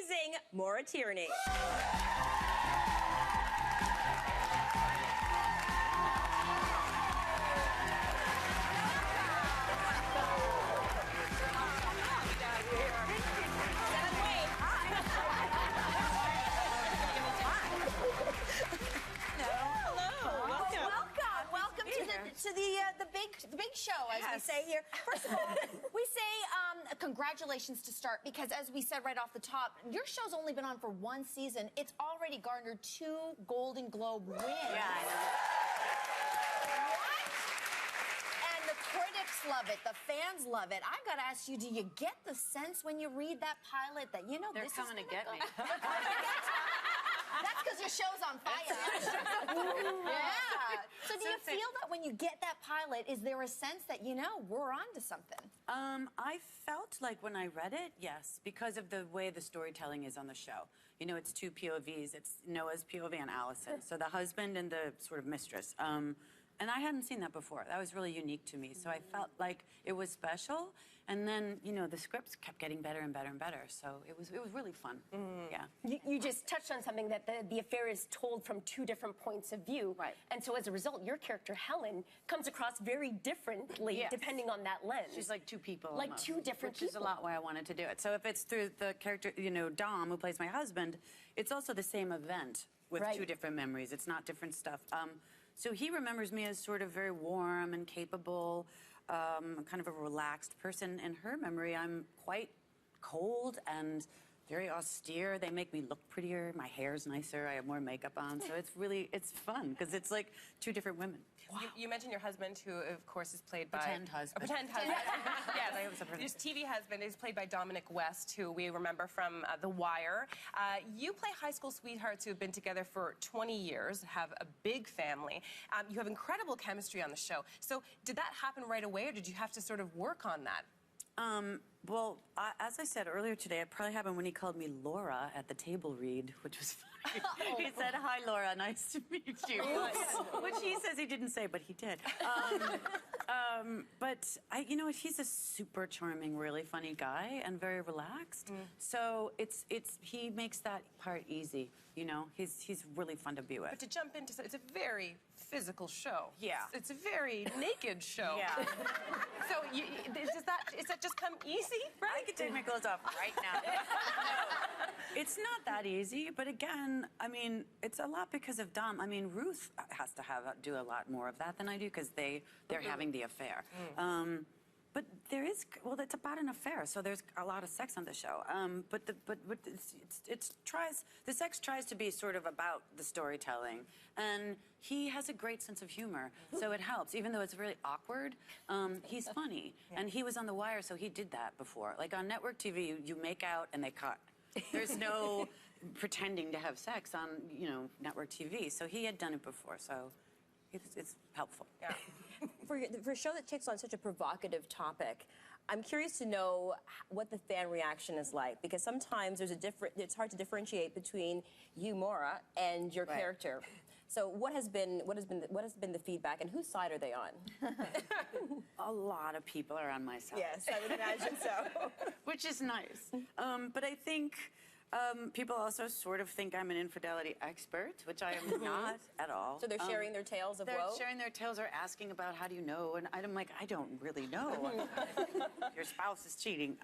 amazing Maura Tierney. To the big show, as we say here. First of all, we say congratulations to start, because as we said right off the top, your show's only been on for one season. It's already garnered 2 Golden Globe wins. Yeah, I know. What? And the critics love it, the fans love it. I've got to ask you, do you get the sense when you read that pilot that, you know, they're this coming is to get me? That's because your show's on fire. Yeah. So do you feel that when you get that pilot, is there a sense that, you know, we're on to something? I felt like when I read it, yes, because of the way the storytelling is on the show. You know, it's 2 POVs. It's Noah's POV and Allison. So the husband and the sort of mistress. And I hadn't seen that before. That was really unique to me. So I felt like it was special. And then, you know, the scripts kept getting better and better and better. So it was really fun. Yeah. You just touched on something, that the affair is told from 2 different points of view. Right. And so as a result, your character, Helen, comes across very differently depending on that lens. She's like 2 people. Like almost, 2 different which is a lot why I wanted to do it. So if it's through the character, you know, Dom, who plays my husband, it's also the same event with 2 different memories. It's not different stuff. So he remembers me as sort of very warm and capable, kind of a relaxed person. In her memory, I'm quite cold and very austere. They make me look prettier. My hair's nicer. I have more makeup on. So it's fun because it's like 2 different women. Wow. You mentioned your husband, who of course is played by... Pretend husband. A pretend husband. Yes. His TV husband is played by Dominic West, who we remember from The Wire. You play high school sweethearts who have been together for 20 years, have a big family. You have incredible chemistry on the show. So did that happen right away, or did you have to sort of work on that? Well, as I said earlier today, it probably happened when he called me Laura at the table read, which was funny. He said, "Hi, Laura, nice to meet you," which he says he didn't say, but he did. But you know what? He's a super charming, really funny guy and very relaxed. So he makes that part easy. You know, he's really fun to be with. But to jump into it's a very physical show. Yeah, it's a very naked show. Yeah. So does that just come easy? Right? I could take my clothes off right now. No, it's not that easy. But again, I mean, it's a lot because of Dom. I mean, Ruth has to do a lot more of that than I do because they're having the affair. But there is, well, it's about an affair, so there's a lot of sex on the show. But the sex tries to be sort of about the storytelling, and he has a great sense of humor, so it helps. Even though it's really awkward, he's funny, and he was on The Wire, so he did that before. Like on network TV, you make out and they cut. There's no pretending to have sex on, you know, network TV. So he had done it before, so. It's helpful. Yeah. For a show that takes on such a provocative topic, I'm curious to know what the fan reaction is like, because sometimes it's hard to differentiate between you, Maura, and your character. So what has been the feedback, and whose side are they on? A lot of people are on my side. Yes, I would imagine so. Which is nice. But I think people also sort of think I'm an infidelity expert, which I am not at all. So they're sharing their tales of woe? They're sharing their tales or asking about how do you know, and I'm like, I don't really know. Your spouse is cheating.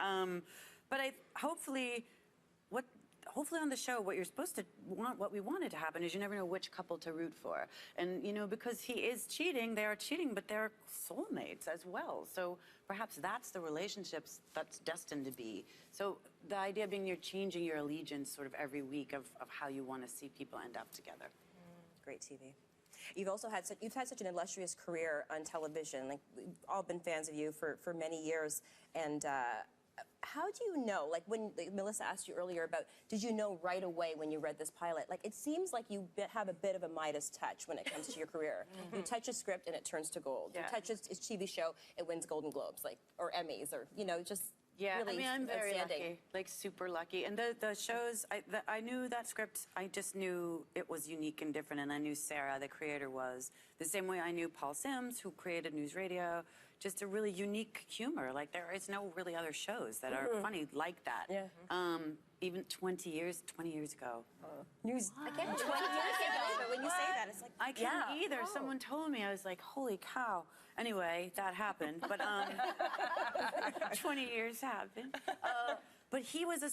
But hopefully on the show, what you're supposed to want, what we wanted to happen is you never know which couple to root for. And, you know, because he is cheating, they are cheating, but they're soulmates as well. So perhaps that's the relationships that's destined to be. So the idea being you're changing your allegiance sort of every week of how you want to see people end up together. Great TV. You've also had such an illustrious career on television. Like, we've all been fans of you for many years. And how do you know, like when Melissa asked you earlier about, did you know right away when you read this pilot? Like, it seems like you have a bit of a Midas touch when it comes to your career. You touch a script and it turns to gold. You touch a TV show, it wins Golden Globes, like, or Emmys, or, you know, just really I mean, I'm very lucky, like super lucky. And the shows, I knew that script, I just knew it was unique and different, and I knew Sarah, the creator, was. The same way I knew Paul Sims, who created News Radio, just a really unique humor. Like there is no really other shows that are funny like that. Yeah. Even 20 years ago. News. Again, 20 years But when you say that, it's like, I can't either. Someone told me. I was like, holy cow. Anyway, that happened. But 20 years happened. But he was a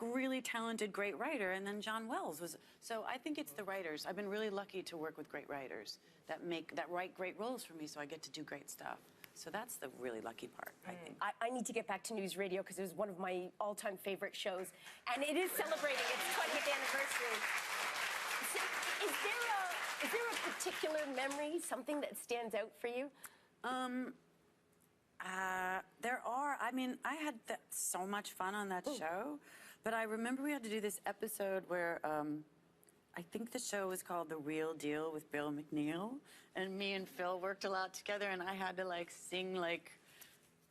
really talented, great writer, and then John Wells was. So I think it's the writers. I've been really lucky to work with great writers that write great roles for me, so I get to do great stuff. So that's the really lucky part, I think. I need to get back to News Radio because it was one of my all-time favorite shows, and it is celebrating its 20th anniversary. So is there a particular memory, something that stands out for you? There are. I mean, I had so much fun on that show, but I remember we had to do this episode where I think the show was called The Real Deal with Bill McNeil, and me and Phil worked a lot together, and I had to like sing like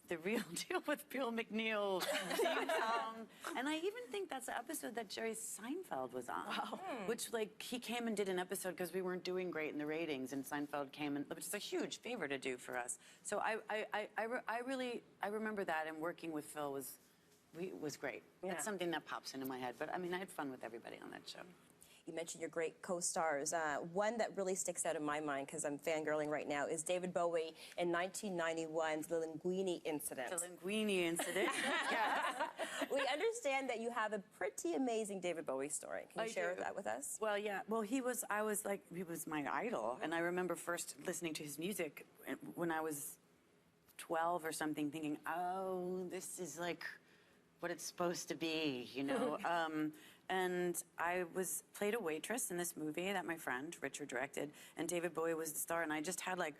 The Real Deal with Bill McNeil theme song. And I even think that's the episode that Jerry Seinfeld was on. Wow. Which like he came and did an episode because we weren't doing great in the ratings, and Seinfeld came and which is a huge favor to do for us. So I remember that, and working with Phil was great. Yeah. That's something that pops into my head. But I mean, I had fun with everybody on that show. you mentioned your great co-stars. One that really sticks out in my mind, because I'm fangirling right now, is David Bowie in 1991's The Linguini Incident. The Linguini Incident. Yeah. We understand that you have a pretty amazing David Bowie story. Can you share that with us? Well, yeah. Well, he was my idol. And I remember first listening to his music when I was 12 or something, thinking, oh, this is like what it's supposed to be, you know? And I played a waitress in this movie that my friend Richard directed, and David Bowie was the star, and I just had like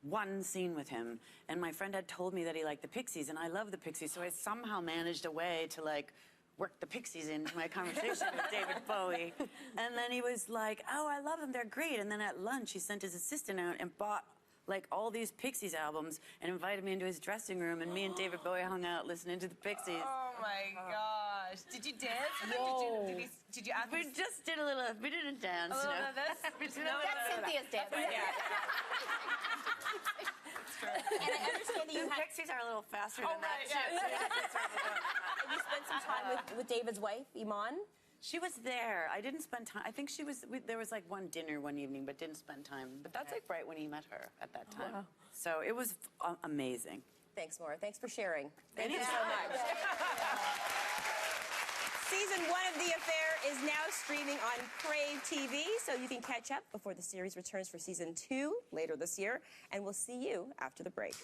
one scene with him, and my friend had told me that he liked the Pixies, and I love the Pixies, so I somehow managed a way to like work the Pixies into my conversation with David Bowie. And then he was like, oh, I love them, they're great. And then at lunch, he sent his assistant out and bought like all these Pixies albums and invited me into his dressing room, and me and David Bowie hung out listening to the Pixies. Oh my gosh. Did you dance? Whoa. Did you ask We just did we didn't dance. Oh, no. no, that's Cynthia's dance. And I understand that you The had, Pixies are a little faster than right, that. and you spent some time with David's wife, Iman. She was there. I didn't spend time. I think she was. There was like one dinner one evening, but didn't spend time. But that's like right when he met her at that time. Wow. So it was amazing. Thanks, Maura. Thanks for sharing. Thank you Anytime. so much. Season 1 of The Affair is now streaming on Crave TV, so you can catch up before the series returns for Season 2 later this year. And we'll see you after the break.